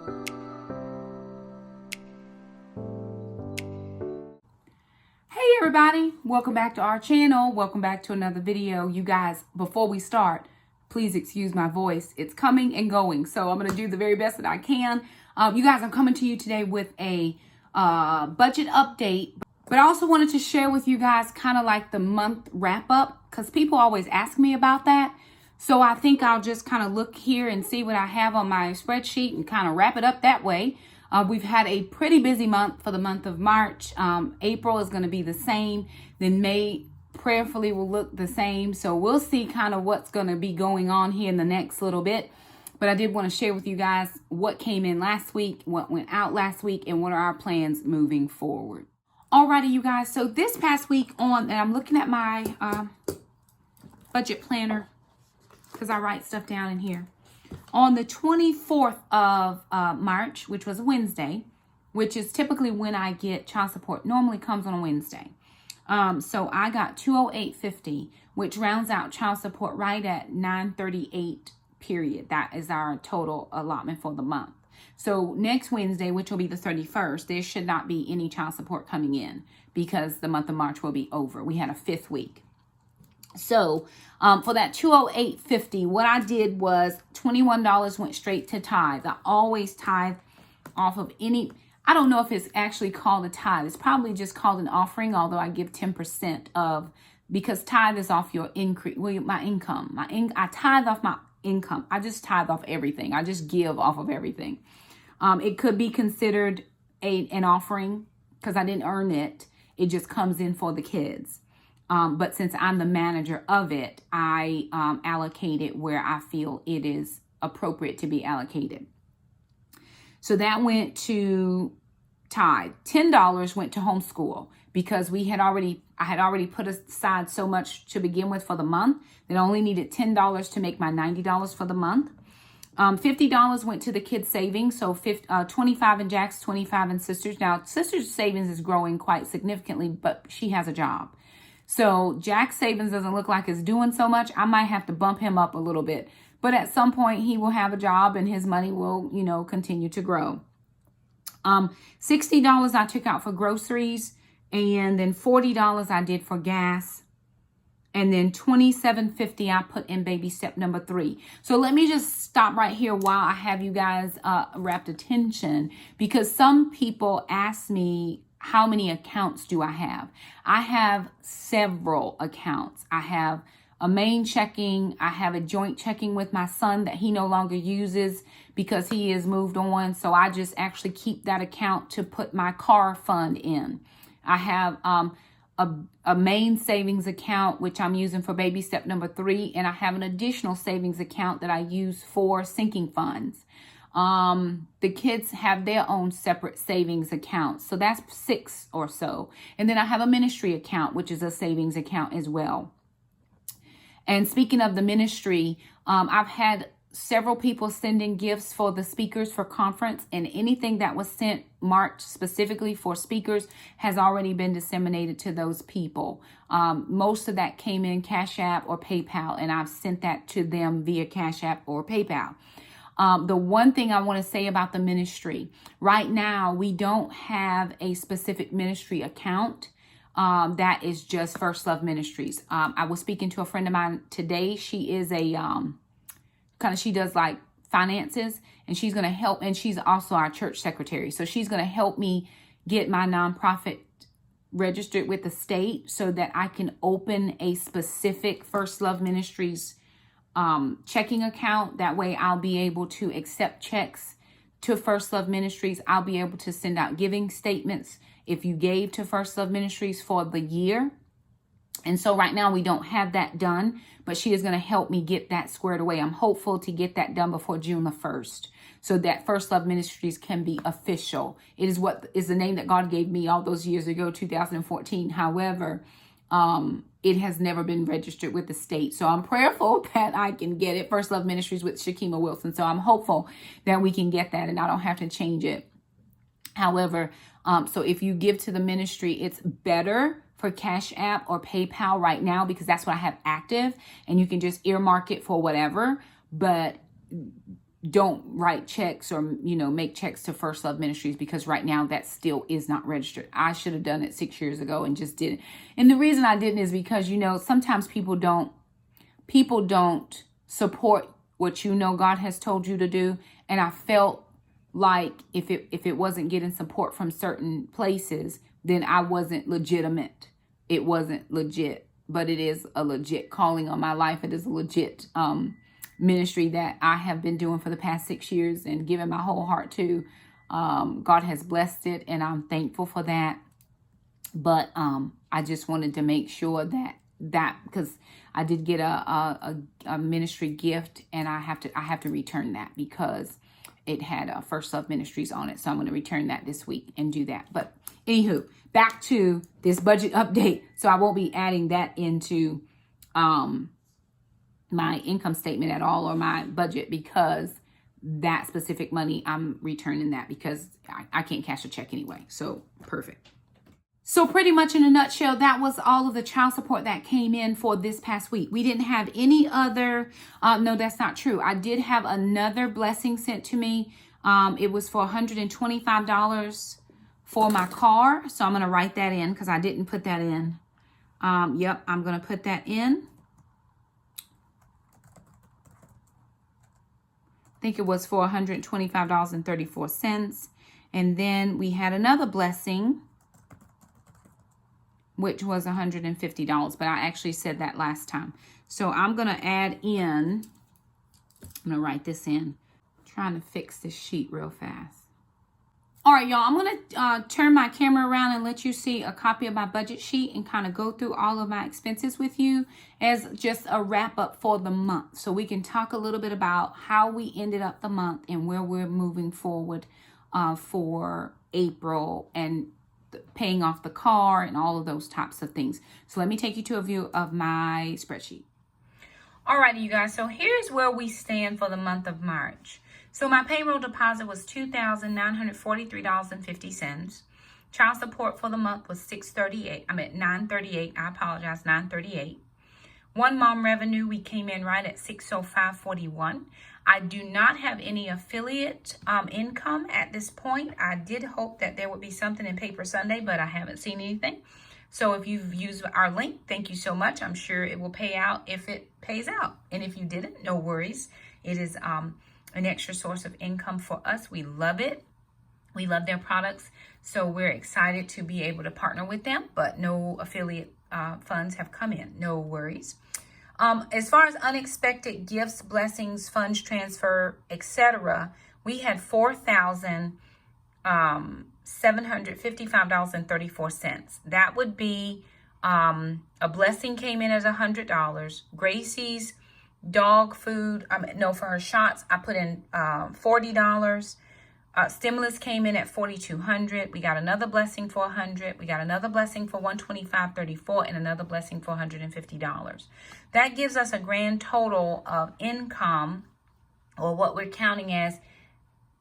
Hey everybody, welcome back to our channel. Welcome back to another video. You guys, before we start, please excuse my voice. It's coming and going, so I'm going to do the very best that I can. You guys, I'm coming to you today with a budget update, but I also wanted to share with you guys kind of like the month wrap up, because people always ask me about that. So I think I'll just kind of look here and see what I have on my spreadsheet and kind of wrap it up that way. We've had a pretty busy month for the month of March. April is going to be the same. Then May prayerfully will look the same. So we'll see kind of what's going to be going on here in the next little bit. But I did want to share with you guys what came in last week, what went out last week, and what are our plans moving forward. Alrighty, you guys. So this past week and I'm looking at my budget planner because I write stuff down in here. On the 24th of March, which was a Wednesday, which is typically when I get child support, normally comes on a Wednesday. So I got $208.50, which rounds out child support right at $938, period. That is our total allotment for the month. So next Wednesday, which will be the 31st, there should not be any child support coming in because the month of March will be over. We had a 5th week. So for that $208.50, what I did was $21 went straight to tithe. I always tithe off of any, I don't know if it's actually called a tithe. It's probably just called an offering, although I give 10% of, because tithe is off your increase, my income. I tithe off my income. I just tithe off everything. I just give off of everything. It could be considered an offering because I didn't earn it. It just comes in for the kids. But since I'm the manager of it, I allocate it where I feel it is appropriate to be allocated. So that went to tithe. $10 went to homeschool because I had already put aside so much to begin with for the month that I only needed $10 to make my $90 for the month. $50 went to the kids' savings, so 25 in Jack's, 25 in Sister's. Now, Sister's savings is growing quite significantly, but she has a job. So Jack's savings doesn't look like it's doing so much. I might have to bump him up a little bit. But at some point, he will have a job and his money will, continue to grow. $60 I took out for groceries. And then $40 I did for gas. And then $27.50 I put in baby step number 3. So let me just stop right here while I have you guys wrapped attention. Because some people ask me, how many accounts do I have? I have several accounts. I have a main checking. I have a joint checking with my son that he no longer uses because he has moved on. So I just actually keep that account to put my car fund in. I have a main savings account, which I'm using for baby step number 3. And I have an additional savings account that I use for sinking funds. The kids have their own separate savings accounts. So that's 6 or so. And then I have a ministry account, which is a savings account as well. And speaking of the ministry, I've had several people sending gifts for the speakers for conference, and anything that was sent marked specifically for speakers has already been disseminated to those people. Most of that came in Cash App or PayPal, and I've sent that to them via Cash App or PayPal. The one thing I want to say about the ministry, right now, we don't have a specific ministry account. That is just First Love Ministries. I was speaking to a friend of mine today. She is she does like finances, and she's going to help. And she's also our church secretary. So she's going to help me get my nonprofit registered with the state so that I can open a specific First Love Ministries checking account. That way I'll be able to accept checks to First Love Ministries. I'll be able to send out giving statements if you gave to First Love Ministries for the year. And so right now we don't have that done, but she is going to help me get that squared away. I'm hopeful to get that done before June the 1st so that First Love Ministries can be official. It is what is the name that God gave me all those years ago, 2014. However, it has never been registered with the state. So I'm prayerful that I can get it. First Love Ministries with Shakema Wilson. So I'm hopeful that we can get that and I don't have to change it. However, so if you give to the ministry, it's better for Cash App or PayPal right now because that's what I have active, and you can just earmark it for whatever. But don't write checks or, make checks to First Love Ministries, because right now that still is not registered. I should have done it 6 years ago and just didn't. And the reason I didn't is because, sometimes people don't support what God has told you to do. And I felt like if it wasn't getting support from certain places, then I wasn't legitimate. It wasn't legit, but it is a legit calling on my life. It is a legit ministry that I have been doing for the past 6 years and giving my whole heart to. God has blessed it, and I'm thankful for that. But I just wanted to make sure that because I did get a ministry gift, and I have to return that because it had First Love Ministries on it. So I'm going to return that this week and do that. But anywho, back to this budget update. So I won't be adding that into my income statement at all, or my budget, because that specific money, I'm returning that because I can't cash a check anyway. So perfect. So pretty much in a nutshell, that was all of the child support that came in for this past week. We didn't have any other, no, that's not true. I did have another blessing sent to me. It was for $125 for my car. So I'm going to write that in because I didn't put that in. Yep, I'm going to put that in. I think it was for $125.34. And then we had another blessing, which was $150, but I actually said that last time. So I'm going to add in, I'm going to write this in. I'm trying to fix this sheet real fast. All right, y'all, I'm going to turn my camera around and let you see a copy of my budget sheet and kind of go through all of my expenses with you as just a wrap up for the month. So we can talk a little bit about how we ended up the month and where we're moving forward for April and paying off the car and all of those types of things. So let me take you to a view of my spreadsheet. Alrighty, you guys. So here's where we stand for the month of March. So my payroll deposit was $2,943.50. Child support for the month was $938. I apologize, $938. One mom revenue, we came in right at $605.41. I do not have any affiliate income at this point. I did hope that there would be something in Paper Sunday, but I haven't seen anything. So if you've used our link, thank you so much. I'm sure it will pay out if it pays out. And if you didn't, no worries. It is an extra source of income for us. We love it. We love their products. So we're excited to be able to partner with them, but no affiliate funds have come in. No worries. As far as unexpected gifts, blessings, funds transfer, etc., we had $4,755.34. That would be a blessing came in as $100. Gracie's dog food, for her shots, I put in $40. Stimulus came in at $4,200. We got another blessing for $100. We got another blessing for $125.34 and another blessing for $150. That gives us a grand total of income, or what we're counting as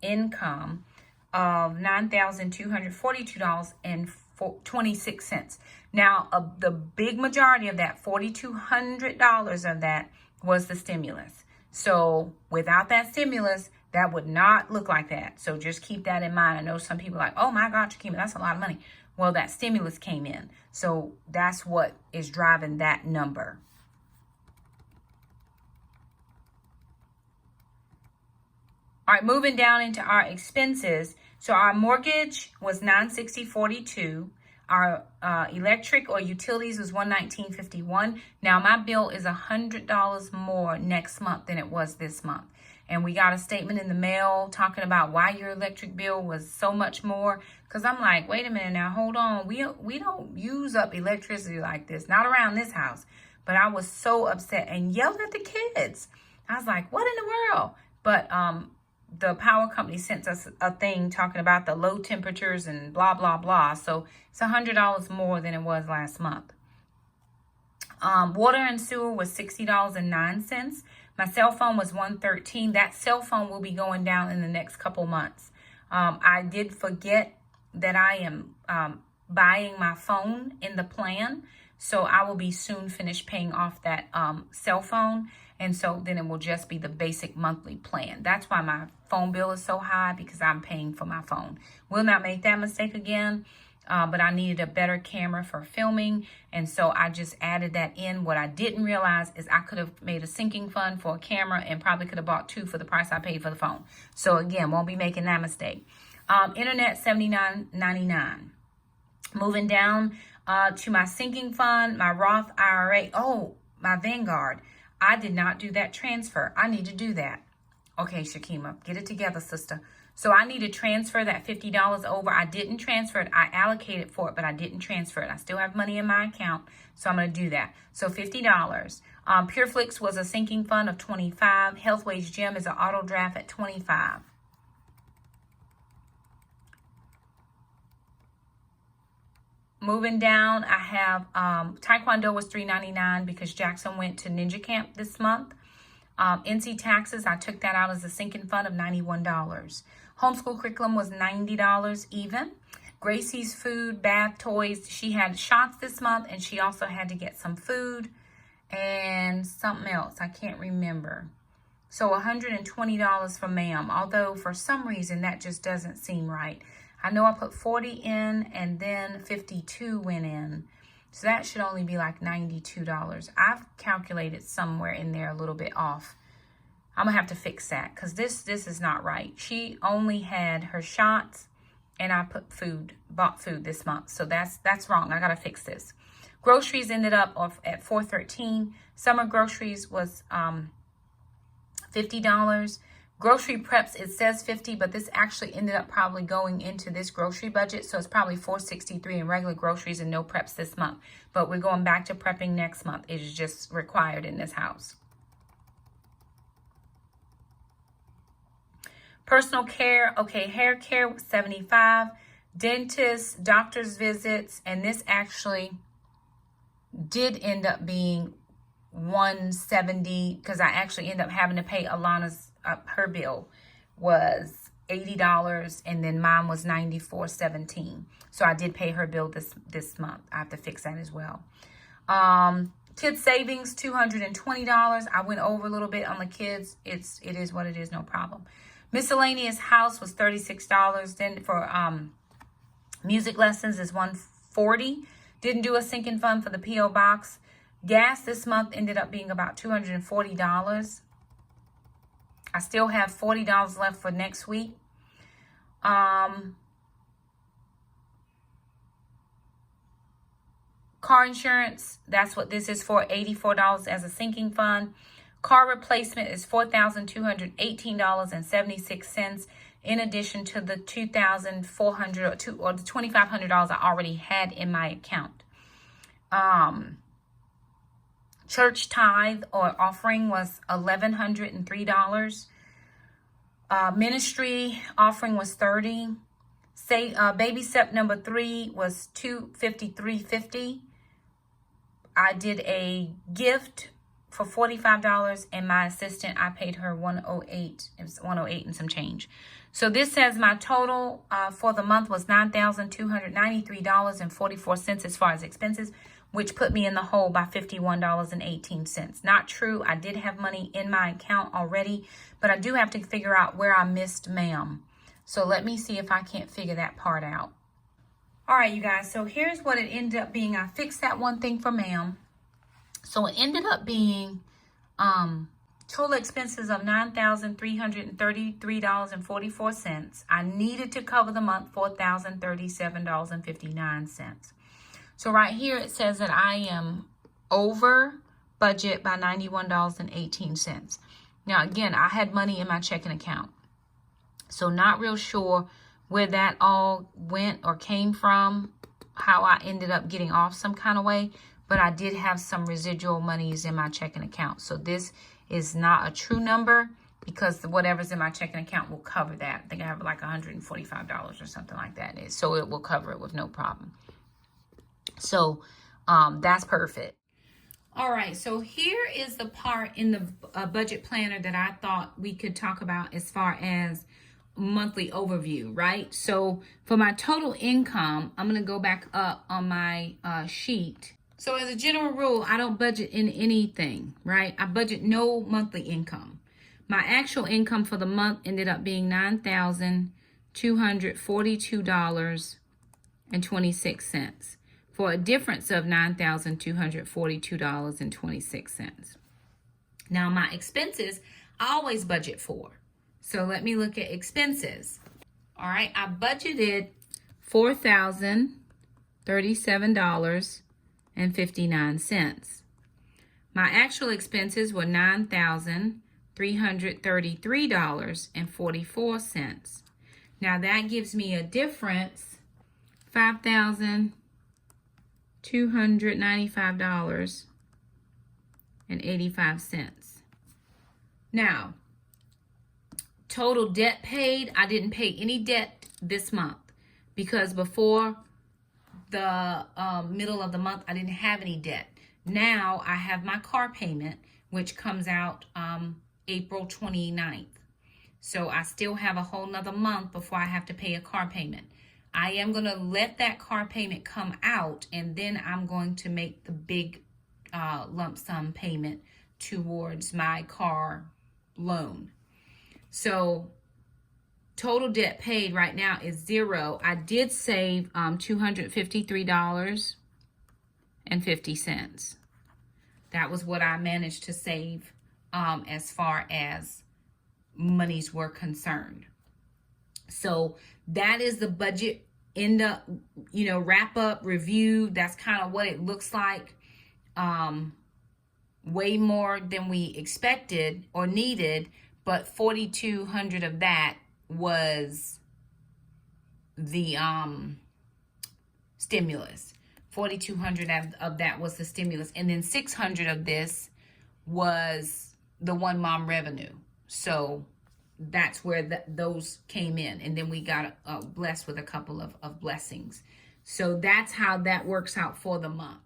income, of $9,242.26. Now, the big majority of that, $4,200 of that, was the stimulus. So without that stimulus, that would not look like that. So just keep that in mind. I know some people are like, oh my God, Shakema, that's a lot of money. Well, that stimulus came in. So that's what is driving that number. All right, moving down into our expenses. So our mortgage was $960.42. Our electric or utilities was $119.51. Now my bill is $100 more next month than it was this month. And we got a statement in the mail talking about why your electric bill was so much more. Because I'm like, wait a minute now, hold on. We don't use up electricity like this, not around this house. But I was so upset and yelled at the kids. I was like, what in the world? But the power company sent us a thing talking about the low temperatures and blah, blah, blah. So it's $100 more than it was last month. Water and sewer was $60.09. My cell phone was $113. That cell phone will be going down in the next couple months. I did forget that I am buying my phone in the plan. So I will be soon finished paying off that cell phone. And so then it will just be the basic monthly plan. That's why my phone bill is so high, because I'm paying for my phone. Will not make that mistake again. But I needed a better camera for filming, and so I just added that in. What I didn't realize is I could have made a sinking fund for a camera and probably could have bought 2 for the price I paid for the phone. So again, won't be making that mistake. Internet, $79.99. Moving down to my sinking fund, my Roth IRA. Oh, my Vanguard. I did not do that transfer. I need to do that. Okay, Shakema, get it together, sister. So I need to transfer that $50 over. I didn't transfer it. I allocated for it, but I didn't transfer it. I still have money in my account, so I'm going to do that. So $50. PureFlix was a sinking fund of $25. Health Wage Gym is an auto draft at $25. Moving down, I have Taekwondo was $3.99 because Jackson went to Ninja Camp this month. NC taxes, I took that out as a sinking fund of $91. Homeschool curriculum was $90 even. Gracie's food, bath, toys. She had shots this month, and she also had to get some food and something else. I can't remember. So $120 for ma'am, although for some reason that just doesn't seem right. I know I put 40 in and then 52 went in. So that should only be like $92. I've calculated somewhere in there a little bit off. I'm going to have to fix that because this is not right. She only had her shots and I bought food this month. So that's wrong. I got to fix this. Groceries ended up at $4.13. Summer groceries was $50. Grocery preps, it says $50, but this actually ended up probably going into this grocery budget. So it's probably $4.63 in regular groceries and no preps this month. But we're going back to prepping next month. It is just required in this house. Personal care, okay, hair care was $75. Dentist, doctor's visits, and this actually did end up being $170 because I actually ended up having to pay Alana's her bill was $80 and then mine was $94.17. So I did pay her bill this month. I have to fix that as well. Kids savings $220. I went over a little bit on the kids. It is what it is, no problem. Miscellaneous house was $36. Then for music lessons is $140. Didn't do a sinking fund for the P.O. box. Gas this month ended up being about $240. I still have $40 left for next week. Car insurance, that's what this is for, $84 as a sinking fund. Car replacement is $4,218.76 in addition to the $2,400 or the $2,500 I already had in my account. Church tithe or offering was $1,103. Ministry offering was $30. Baby step number 3 was $253.50. I did a gift for $45, and my assistant, I paid her $108. It was $108 and some change. So this says my total for the month was $9,293.44 as far as expenses, which put me in the hole by $51.18. Not true. I did have money in my account already, but I do have to figure out where I missed ma'am. So let me see if I can't figure that part out. All right, you guys. So here's what it ended up being. I fixed that one thing for ma'am. So it ended up being total expenses of $9,333.44. I needed to cover the month $4,037.59. So right here it says that I am over budget by $91.18. Now again, I had money in my checking account. So not real sure where that all went or came from, how I ended up getting off some kind of way, but I did have some residual monies in my checking account. So this is not a true number because whatever's in my checking account will cover that. I think I have like $145 or something like that. So it will cover it with no problem. So that's perfect. All right, so here is the part in the budget planner that I thought we could talk about as far as monthly overview, right? So for my total income, I'm going to go back up on my sheet. So as a general rule, I don't budget in anything, right? I budget no monthly income. My actual income for the month ended up being $9,242.26 for a difference of $9,242.26. Now my expenses, I always budget for. So let me look at expenses. All right, I budgeted $4,037.59. My actual expenses were $9,333.44. Now that gives me a difference, $5,295.85. Now, total debt paid, I didn't pay any debt this month because before the middle of the month, I didn't have any debt. Now I have my car payment, which comes out April 29th. So I still have a whole nother month before I have to pay a car payment. I am going to let that car payment come out, and then I'm going to make the big lump sum payment towards my car loan. So total debt paid right now is $0. I did save $253.50. That was what I managed to save as far as monies were concerned. So that is the budget wrap up review. That's kind of what it looks like. Way more than we expected or needed, but 4,200 of that was the stimulus. 4,200 of that was the stimulus, and then 600 of this was the one mom revenue. So that's where those came in, and then we got blessed with a couple of blessings. So that's how that works out for the month.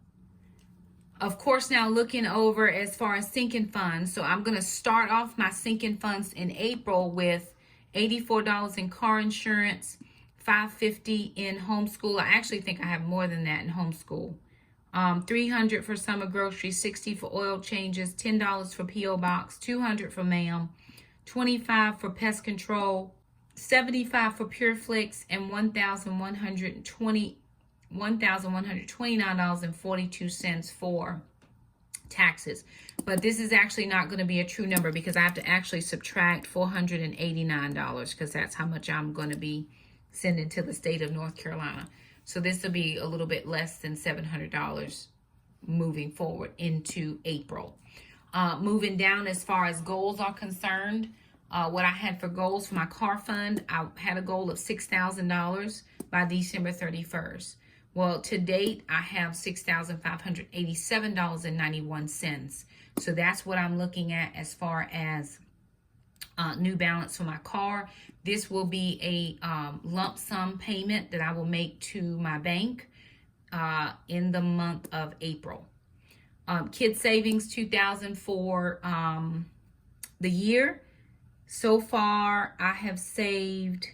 Of course, now looking over as far as sinking funds. So I'm going to start off my sinking funds in April with $84 in car insurance, $550 in homeschool. I actually think I have more than that in homeschool. $300 for summer groceries, $60 for oil changes, $10 for P.O. box, $200 for ma'am, $25 for pest control, $75 for PureFlix, and $1,129.42 for taxes. But this is actually not going to be a true number because I have to actually subtract $489 because that's how much I'm going to be sending to the state of North Carolina. So this will be a little bit less than $700 moving forward into April. Moving down as far as goals are concerned, what I had for goals for my car fund, I had a goal of $6,000 by December 31st. Well, to date, I have $6,587.91. So that's what I'm looking at as far as new balance for my car. This will be a lump sum payment that I will make to my bank in the month of April. Kid savings, $2,000 for the year. So far, I have saved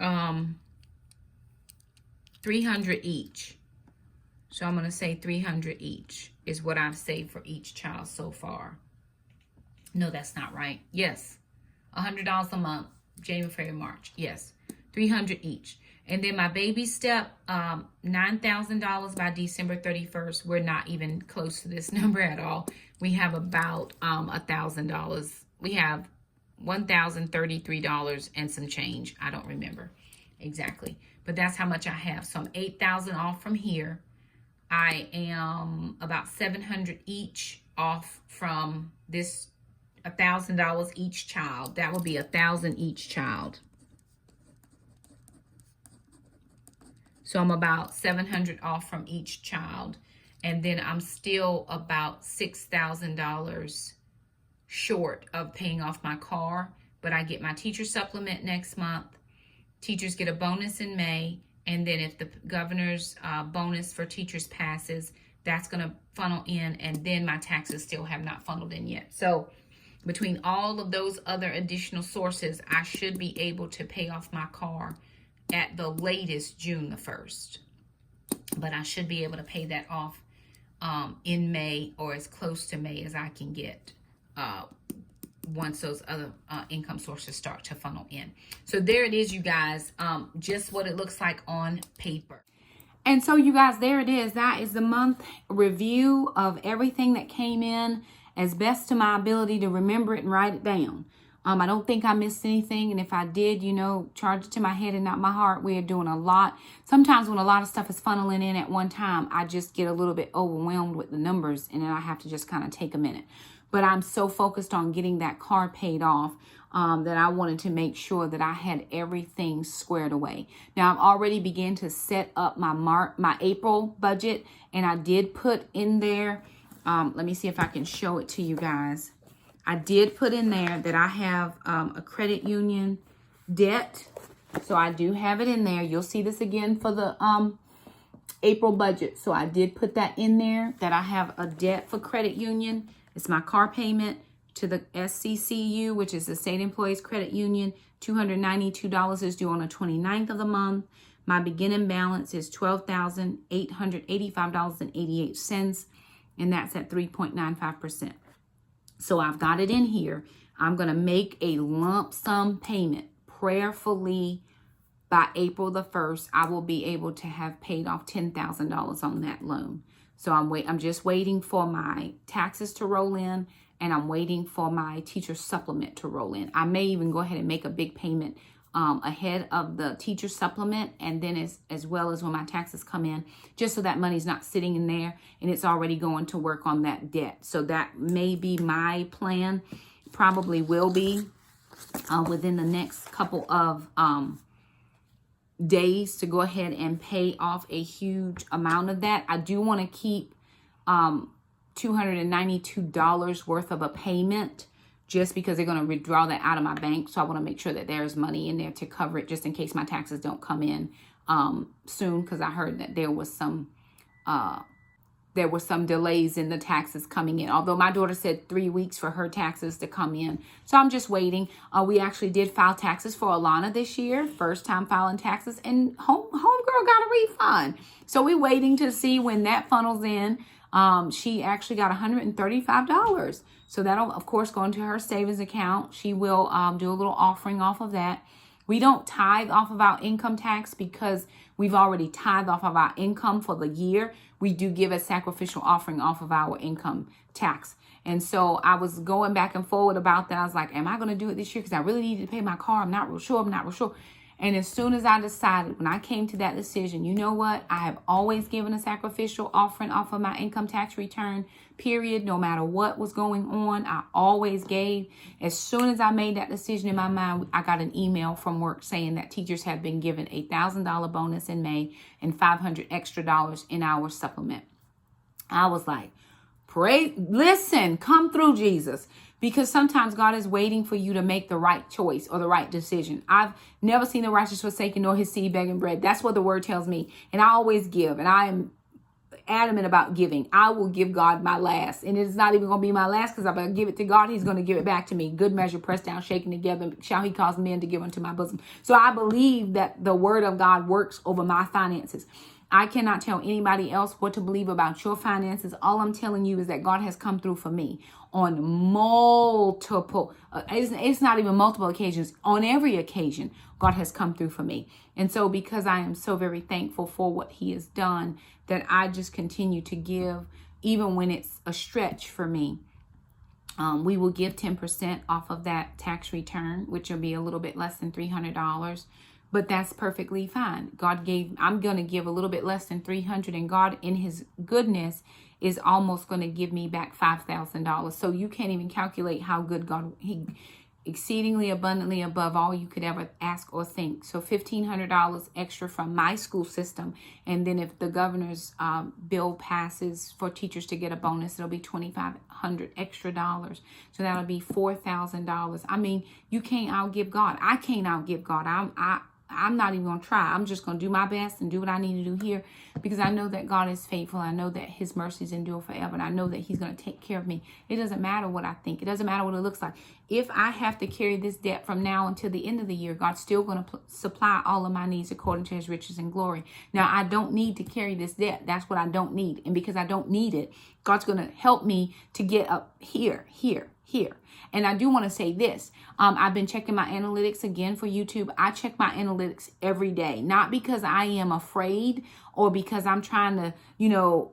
$300 each. So I'm going to say $300 each is what I've saved for each child so far. No, that's not right. Yes. $100 a month, January, February, March. Yes. $300 each. And then my baby step, $9,000 by December 31st. We're not even close to this number at all. We have about $1,000. We have $1,033 and some change. I don't remember exactly, but that's how much I have. So I'm $8,000 off from here. I am about $700 each off from this, $1,000 each child. That will be $1,000 each child. So I'm about $700 off from each child. And then I'm still about $6,000 short of paying off my car. But I get my teacher supplement next month. Teachers get a bonus in May. And then if the governor's bonus for teachers passes, that's going to funnel in. And then my taxes still have not funneled in yet. So between all of those other additional sources, I should be able to pay off my car at the latest June the 1st. But I should be able to pay that off in May, or as close to May as I can get once those other income sources start to funnel in. So there it is, you guys, just what it looks like on paper. And so, you guys, there it is. That is the month review of everything that came in as best to my ability to remember it and write it down. I don't think I missed anything. And if I did, you know, charge it to my head and not my heart. We are doing a lot. Sometimes when a lot of stuff is funneling in at one time, I just get a little bit overwhelmed with the numbers, and then I have to just kind of take a minute. But I'm so focused on getting that car paid off that I wanted to make sure that I had everything squared away. Now, I've already began to set up my April budget, and I did put in there, let me see if I can show it to you guys. I did put in there that I have a credit union debt. So I do have it in there. You'll see this again for the April budget. So I did put that in there, that I have a debt for credit union. It's my car payment to the SCCU, which is the State Employees Credit Union. $292 is due on the 29th of the month. My beginning balance is $12,885.88, and that's at 3.95%. So I've got it in here. I'm going to make a lump sum payment prayerfully by April the 1st. I will be able to have paid off $10,000 on that loan. So I'm just waiting for my taxes to roll in, and I'm waiting for my teacher supplement to roll in. I may even go ahead and make a big payment ahead of the teacher supplement, and then as well as when my taxes come in, just so that money's not sitting in there and it's already going to work on that debt. So that may be my plan. Probably will be within the next couple of days to go ahead and pay off a huge amount of that. I do want to keep $292 worth of a payment, just because they're going to withdraw that out of my bank. So I want to make sure that there's money in there to cover it, just in case my taxes don't come in soon, because I heard that there was some delays in the taxes coming in. Although my daughter said 3 weeks for her taxes to come in. So I'm just waiting. We actually did file taxes for Alana this year. First time filing taxes. And homegirl got a refund. So we're waiting to see when that funnels in. She actually got $135. So that'll, of course, go into her savings account. She will do a little offering off of that. We don't tithe off of our income tax because we've already tithed off of our income for the year. We do give a sacrificial offering off of our income tax. And so I was going back and forward about that. I was like, am I going to do it this year? Because I really need to pay my car. I'm not real sure. And as soon as I decided, when I came to that decision, you know what? I have always given a sacrificial offering off of my income tax return, period. No matter what was going on, I always gave. As soon as I made that decision in my mind, I got an email from work saying that teachers have been given a $1,000 bonus in May and $500 extra in our supplement. I was like, listen, come through, Jesus. Because sometimes God is waiting for you to make the right choice or the right decision. I've never seen the righteous forsaken nor his seed begging bread. That's what the word tells me. And I always give. And I am adamant about giving. I will give God my last. And it's not even going to be my last, because if I give it to God, he's going to give it back to me. Good measure, pressed down, shaken together, shall he cause men to give unto my bosom. So I believe that the word of God works over my finances. I cannot tell anybody else what to believe about your finances. All I'm telling you is that God has come through for me on multiple, it's not even multiple occasions. On every occasion, God has come through for me. And so because I am so very thankful for what he has done, that I just continue to give, even when it's a stretch for me. We will give 10% off of that tax return, which will be a little bit less than $300. But that's perfectly fine. I'm going to give a little bit less than $300, and God in his goodness is almost going to give me back $5,000. So you can't even calculate how good God, he exceedingly abundantly above all you could ever ask or think. So $1,500 extra from my school system. And then if the governor's bill passes for teachers to get a bonus, it'll be $2,500 extra. So that'll be $4,000. I mean, you can't outgive God. I can't outgive God. I'm not even going to try. I'm just going to do my best and do what I need to do here, because I know that God is faithful. I know that his mercies endure forever. And I know that he's going to take care of me. It doesn't matter what I think. It doesn't matter what it looks like. If I have to carry this debt from now until the end of the year, God's still going to supply all of my needs according to his riches and glory. Now, I don't need to carry this debt. That's what I don't need. And because I don't need it, God's going to help me to get up here. And I do want to say this. I've been checking my analytics again for YouTube. I check my analytics every day, not because I am afraid or because I'm trying to,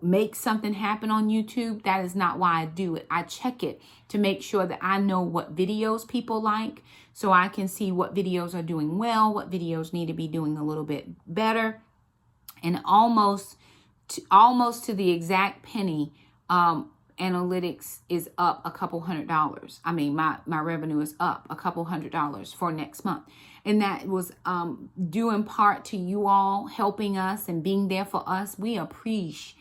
make something happen on YouTube. That is not why I do it. I check it to make sure that I know what videos people like, so I can see what videos are doing well, what videos need to be doing a little bit better. And almost to the exact penny, analytics is up a couple $100. I mean, my revenue is up a couple $100 for next month. And that was due in part to you all helping us and being there for us. We appreciate.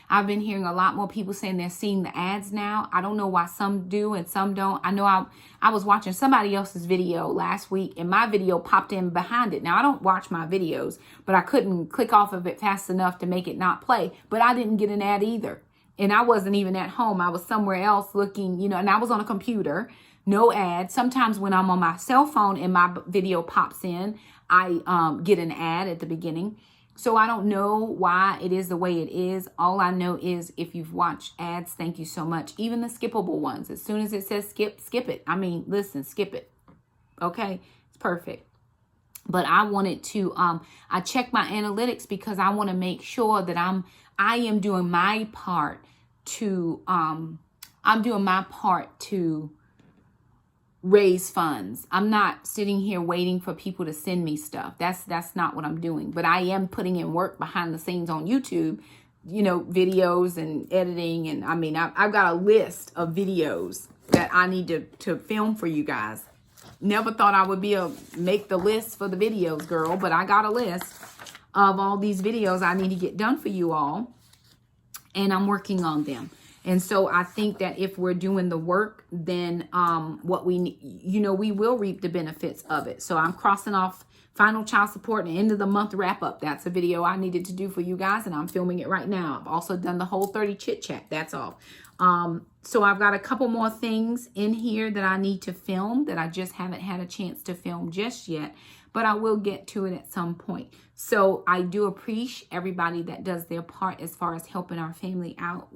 I've been hearing a lot more people saying they're seeing the ads now. I don't know why some do and some don't. I know I was watching somebody else's video last week and my video popped in behind it. Now, I don't watch my videos, but I couldn't click off of it fast enough to make it not play. But I didn't get an ad either. And I wasn't even at home. I was somewhere else looking, and I was on a computer, no ad. Sometimes when I'm on my cell phone and my video pops in, I get an ad at the beginning. So I don't know why it is the way it is. All I know is if you've watched ads, thank you so much. Even the skippable ones. As soon as it says skip it. I mean, listen, skip it. Okay, it's perfect. But I wanted to, I check my analytics because I want to make sure that I am doing my part to, raise funds. I'm not sitting here waiting for people to send me stuff. That's not what I'm doing. But I am putting in work behind the scenes on YouTube, videos and editing. And I mean, I've got a list of videos that I need to film for you guys. Never thought I would be able to make the list for the videos, girl, but I got a list of all these videos I need to get done for you all, and I'm working on them. And so I think that if we're doing the work, then what we need, we will reap the benefits of it. So I'm crossing off final child support and end of the month wrap up. That's a video I needed to do for you guys, and I'm filming it right now. I've also done the whole 30 chit chat. That's all. So I've got a couple more things in here that I need to film that I just haven't had a chance to film just yet, but I will get to it at some point. So I do appreciate everybody that does their part as far as helping our family out.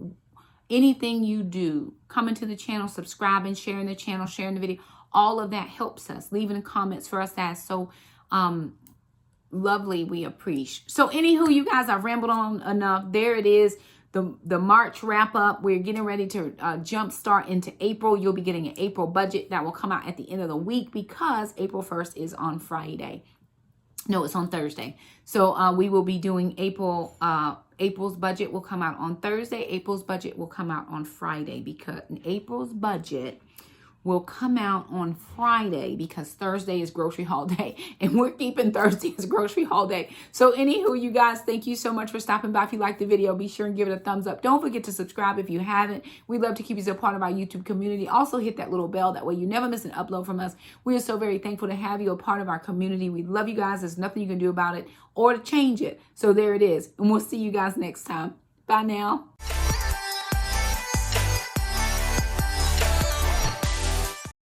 Anything you do, coming to the channel, subscribing, sharing the channel, sharing the video, all of that helps us. Leaving comments for us, that's so lovely. We appreciate. So anywho, you guys, I've rambled on enough. There it is. The March wrap up. We're getting ready to jump start into April. You'll be getting an April budget that will come out at the end of the week because April 1st is on Friday. No, it's on Thursday. So we will be doing April's budget will come out on Thursday. April's budget will come out on Friday because April's budget will come out on Friday because Thursday is grocery haul day and we're keeping Thursday as grocery haul day. So anywho, you guys, thank you so much for stopping by. If you like the video, be sure and give it a thumbs up. Don't forget to subscribe if you haven't. We'd love to keep you as a part of our YouTube community. Also hit that little bell. That way you never miss an upload from us. We are so very thankful to have you a part of our community. We love you guys. There's nothing you can do about it or to change it. So there it is. And we'll see you guys next time. Bye now.